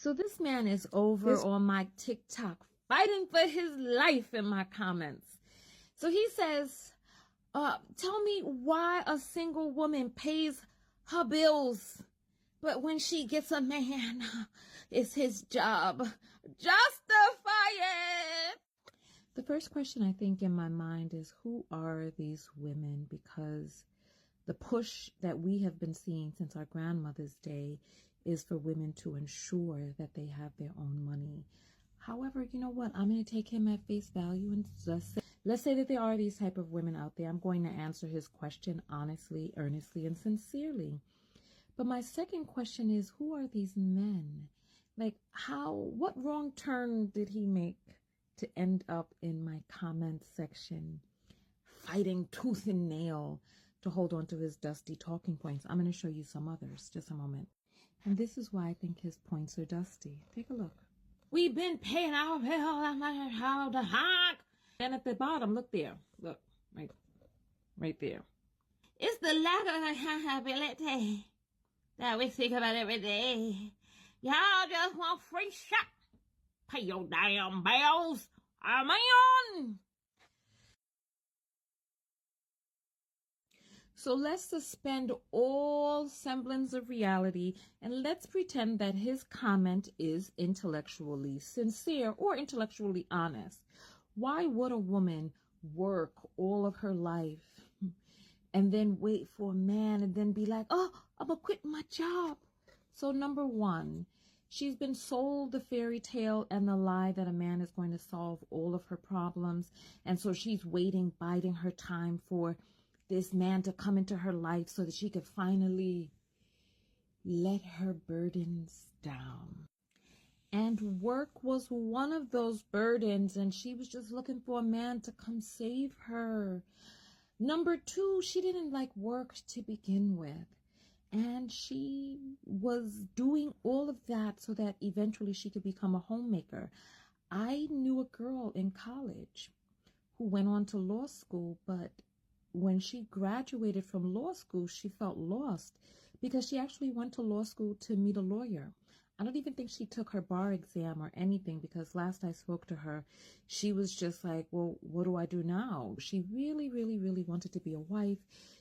So this man is over on my TikTok fighting for his life in my comments. So he says, tell me why a single woman pays her bills, but when she gets a man, it's his job. Justify it! The first question I think in my mind is, who are these women? Because the push that we have been seeing since our grandmother's day is for women to ensure that they have their own money. However, you know what? I'm going to take him at face value and let's say that there are these type of women out there. I'm going to answer his question honestly, earnestly, and sincerely. But my second question is, who are these men? Like, what wrong turn did he make to end up in my comment section, fighting tooth and nail to hold on to his dusty talking points? I'm going to show you some others. Just a moment. And this is why I think his points are dusty. Take a look. We've been paying our bill. How the heck? And at the bottom, look there. Look, right there. It's the lack of accountability that we think about every day. Y'all just want free shit. Pay your damn bills. I'm on. So let's suspend all semblance of reality and let's pretend that his comment is intellectually sincere or intellectually honest. Why would a woman work all of her life and then wait for a man and then be like, oh, I'm gonna quit my job? So number one, she's been sold the fairy tale and the lie that a man is going to solve all of her problems. And so she's waiting, biding her time for this man to come into her life so that she could finally let her burdens down. And work was one of those burdens, and she was just looking for a man to come save her. Number two, she didn't like work to begin with. And she was doing all of that so that eventually she could become a homemaker. I knew a girl in college who went on to law school, but when she graduated from law school, she felt lost because she actually went to law school to meet a lawyer. I don't even think she took her bar exam or anything, because last I spoke to her, she was just like, well, what do I do now? She really, really, really wanted to be a wife.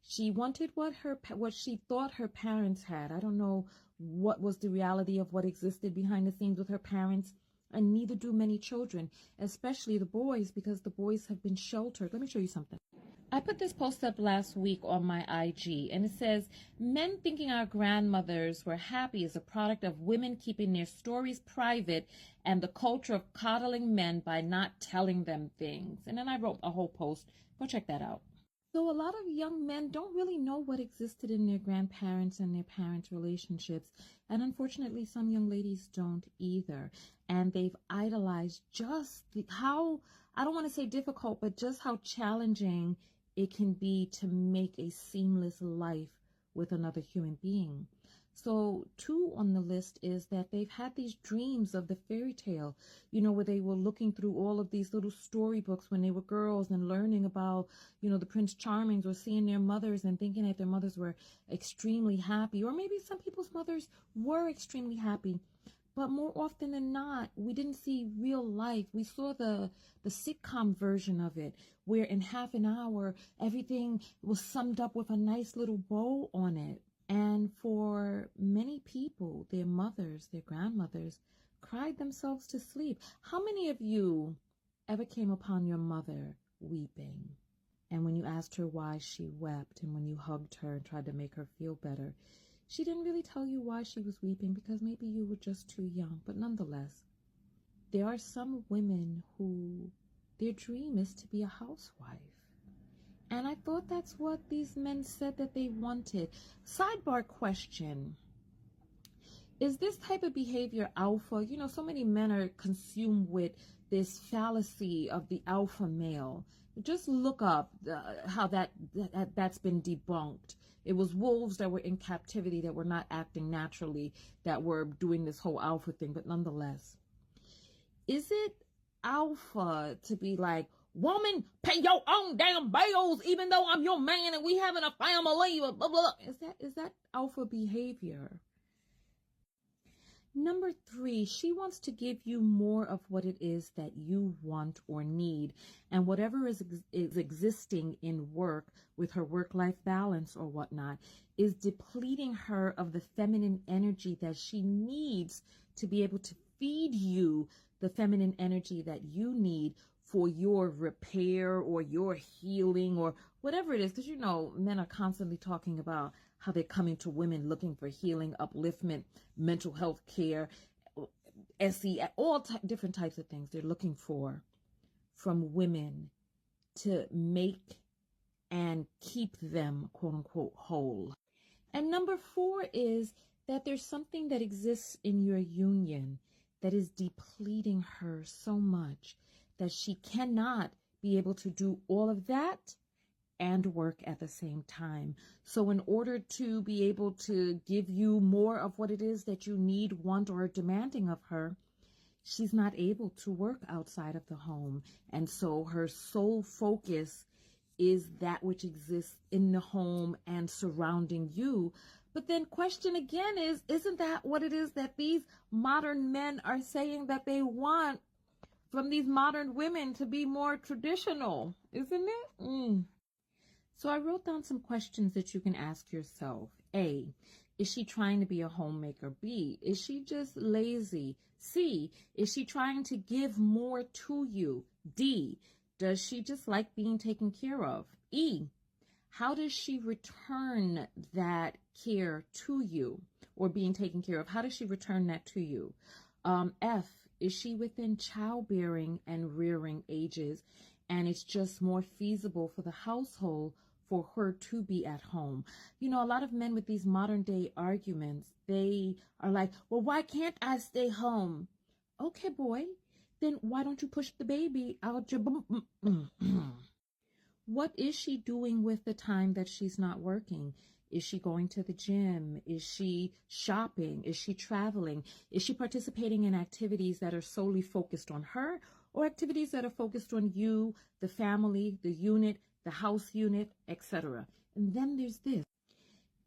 She wanted what she thought her parents had. I don't know what was the reality of what existed behind the scenes with her parents, and neither do many children, especially the boys, because the boys have been sheltered. Let me show you something. I put this post up last week on my IG, and it says, men thinking our grandmothers were happy is a product of women keeping their stories private and the culture of coddling men by not telling them things. And then I wrote a whole post. Go check that out. So a lot of young men don't really know what existed in their grandparents and their parents' relationships. And unfortunately, some young ladies don't either. And they've idolized just how, I don't want to say difficult, but just how challenging it can be to make a seamless life with another human being. So two on the list is that they've had these dreams of the fairy tale, where they were looking through all of these little storybooks when they were girls and learning about, the Prince Charmings, or seeing their mothers and thinking that their mothers were extremely happy, or maybe some people's mothers were extremely happy. But more often than not, we didn't see real life. We saw the sitcom version of it, where in half an hour, everything was summed up with a nice little bow on it. And for many people, their mothers, their grandmothers, cried themselves to sleep. How many of you ever came upon your mother weeping? And when you asked her why she wept, and when you hugged her and tried to make her feel better, she didn't really tell you why she was weeping, because maybe you were just too young. But nonetheless, there are some women who their dream is to be a housewife. And I thought that's what these men said that they wanted. Sidebar question. Is this type of behavior alpha? So many men are consumed with this fallacy of the alpha male. Just look up how that's been debunked. It was wolves that were in captivity, that were not acting naturally, that were doing this whole alpha thing. But nonetheless, is it alpha to be like, woman, pay your own damn bills, even though I'm your man and we having a family, blah, blah, blah. Is that alpha behavior? Number 3, she wants to give you more of what it is that you want or need. And whatever is existing in work with her work-life balance or whatnot is depleting her of the feminine energy that she needs to be able to feed you the feminine energy that you need for your repair or your healing or whatever it is. Because, men are constantly talking about how they're coming to women looking for healing, upliftment, mental health care, SE, all different types of things they're looking for from women to make and keep them, quote unquote, whole. And number 4 is that there's something that exists in your union that is depleting her so much that she cannot be able to do all of that and work at the same time. So in order to be able to give you more of what it is that you need, want, or are demanding of her, she's not able to work outside of the home. And so her sole focus is that which exists in the home and surrounding you. But then question again is, isn't that what it is that these modern men are saying that they want from these modern women to be more traditional? Isn't it? So I wrote down some questions that you can ask yourself. A, is she trying to be a homemaker? B, is she just lazy? C, is she trying to give more to you? D, does she just like being taken care of? E, how does she return that care to you or being taken care of? How does she return that to you? F, is she within childbearing and rearing ages and it's just more feasible for the household for her to be at home? A lot of men with these modern day arguments, they are like, well, why can't I stay home? Okay, boy, then why don't you push the baby out your What is she doing with the time that she's not working? Is she going to the gym? Is she shopping? Is she traveling? Is she participating in activities that are solely focused on her or activities that are focused on you, the family, the unit, the house unit, etc.? And then there's this.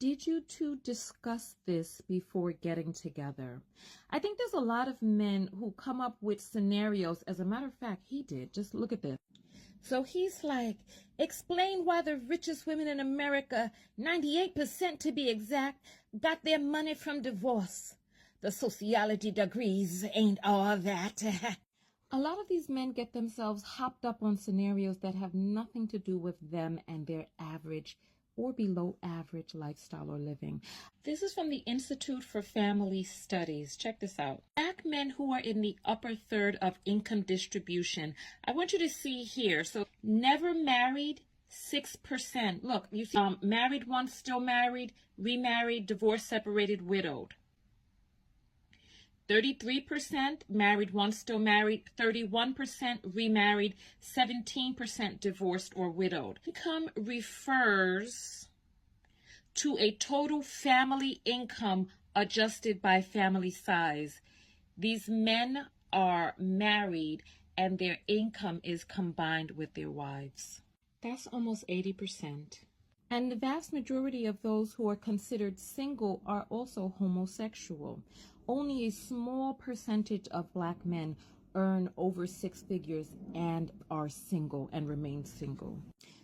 Did you two discuss this before getting together? I think there's a lot of men who come up with scenarios. As a matter of fact, he did. Just look at this. So he's like, explain why the richest women in America, 98% to be exact, got their money from divorce. The sociology degrees ain't all that. A lot of these men get themselves hopped up on scenarios that have nothing to do with them and their average or below average lifestyle or living. This is from the Institute for Family Studies. Check this out. Black men who are in the upper third of income distribution. I want you to see here. So never married, 6%. Look, you see married once, still married, remarried, divorced, separated, widowed. 33% married once, still married, 31% remarried, 17% divorced or widowed. Income refers to a total family income adjusted by family size. These men are married and their income is combined with their wives. That's almost 80%. And the vast majority of those who are considered single are also homosexual. Only a small percentage of Black men earn over 6 figures and are single and remain single.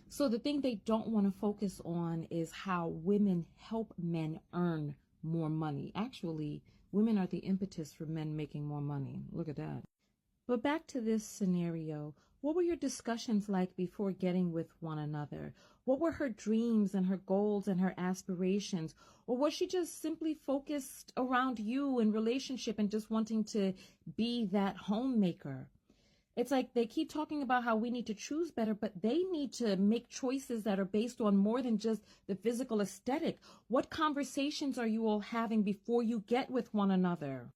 So the thing they don't want to focus on is how women help men earn more money. Actually, women are the impetus for men making more money. Look at that. But back to this scenario. What were your discussions like before getting with one another? What were her dreams and her goals and her aspirations? Or was she just simply focused around you and relationship and just wanting to be that homemaker? It's like they keep talking about how we need to choose better, but they need to make choices that are based on more than just the physical aesthetic. What conversations are you all having before you get with one another?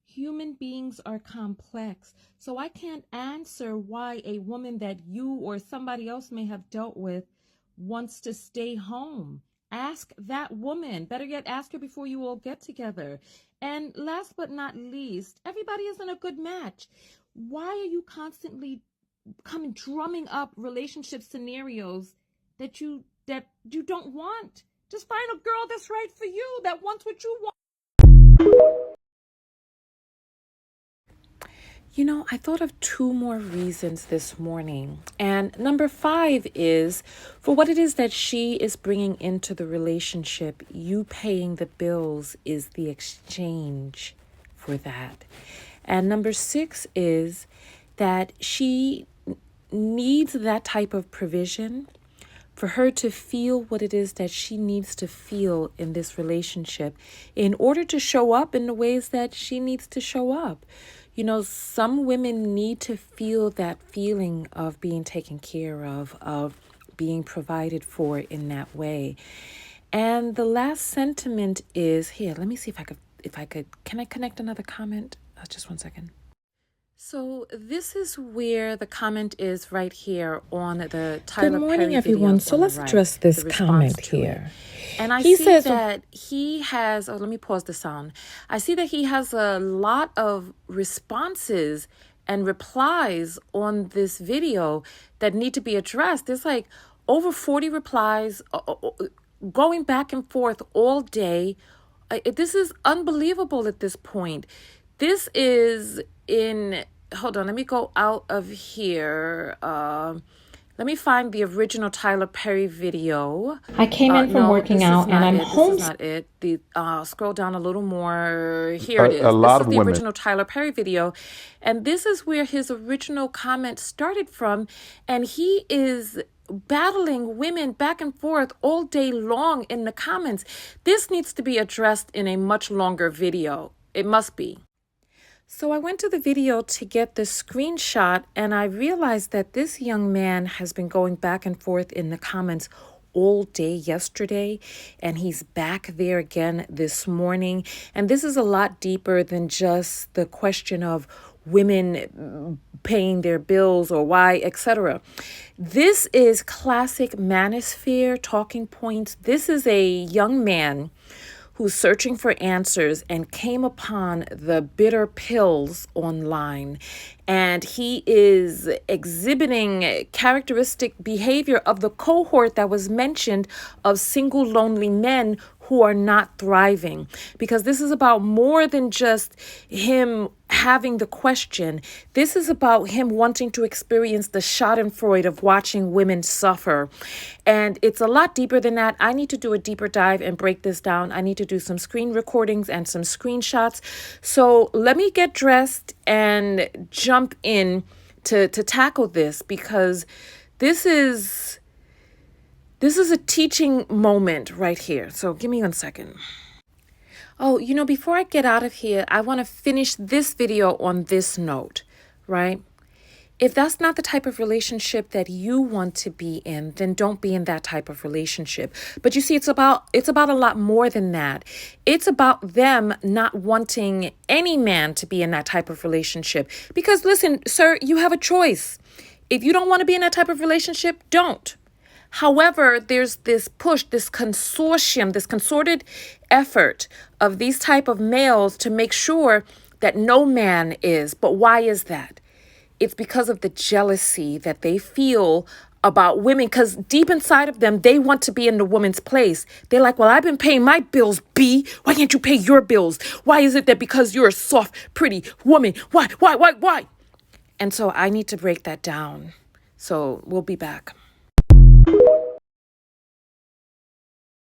Human beings are complex, so I can't answer why a woman that you or somebody else may have dealt with wants to stay home. Ask that woman. Better yet, ask her before you all get together. And last but not least, everybody isn't a good match. Why are you constantly drumming up relationship scenarios that you don't want? Just find a girl that's right for you, that wants what you want. You know, I thought of 2 more reasons this morning. And number 5 is for what it is that she is bringing into the relationship, you paying the bills is the exchange for that. And number 6 is that she needs that type of provision for her to feel what it is that she needs to feel in this relationship in order to show up in the ways that she needs to show up. You know, some women need to feel that feeling of being taken care of being provided for in that way. And the last sentiment is here. Let me see if I could, can I connect another comment? Just 1 second. So this is where the comment is right here on the Tyler Good morning, Perry everyone. So let's address this comment here. And I see that he has, let me pause the sound. I see that he has a lot of responses and replies on this video that need to be addressed. There's like over 40 replies going back and forth all day. This is unbelievable at this point. This is in, hold on, let me go out of here. Let me find the original Tyler Perry video. I came in from working out and I'm home. This is not it. Scroll down a little more. Here it is. This is the original Tyler Perry video. And this is where his original comment started from. And he is battling women back and forth all day long in the comments. This needs to be addressed in a much longer video. It must be. So I went to the video to get the screenshot, and I realized that this young man has been going back and forth in the comments all day yesterday, and he's back there again this morning. And this is a lot deeper than just the question of women paying their bills or why, etc. This is classic Manosphere talking points. This is a young man who's searching for answers and came upon the bitter pills online. And he is exhibiting characteristic behavior of the cohort that was mentioned of single lonely men who are not thriving. Because this is about more than just him having the question. This is about him wanting to experience the schadenfreude of watching women suffer. And it's a lot deeper than that. I need to do a deeper dive and break this down. I need to do some screen recordings and some screenshots. So let me get dressed and jump in to tackle this, because this is a teaching moment right here. So give me 1 second. Oh, you know, before I get out of here, I want to finish this video on this note, right? If that's not the type of relationship that you want to be in, then don't be in that type of relationship. But you see, it's about a lot more than that. It's about them not wanting any man to be in that type of relationship. Because listen, sir, you have a choice. If you don't want to be in that type of relationship, don't. However, there's this push, this consortium, this concerted effort of these type of males to make sure that no man is. But why is that? It's because of the jealousy that they feel about women, because deep inside of them, they want to be in the woman's place. They're like, well, I've been paying my bills, B. Why can't you pay your bills? Why is it that because you're a soft, pretty woman? Why? And so I need to break that down. So we'll be back.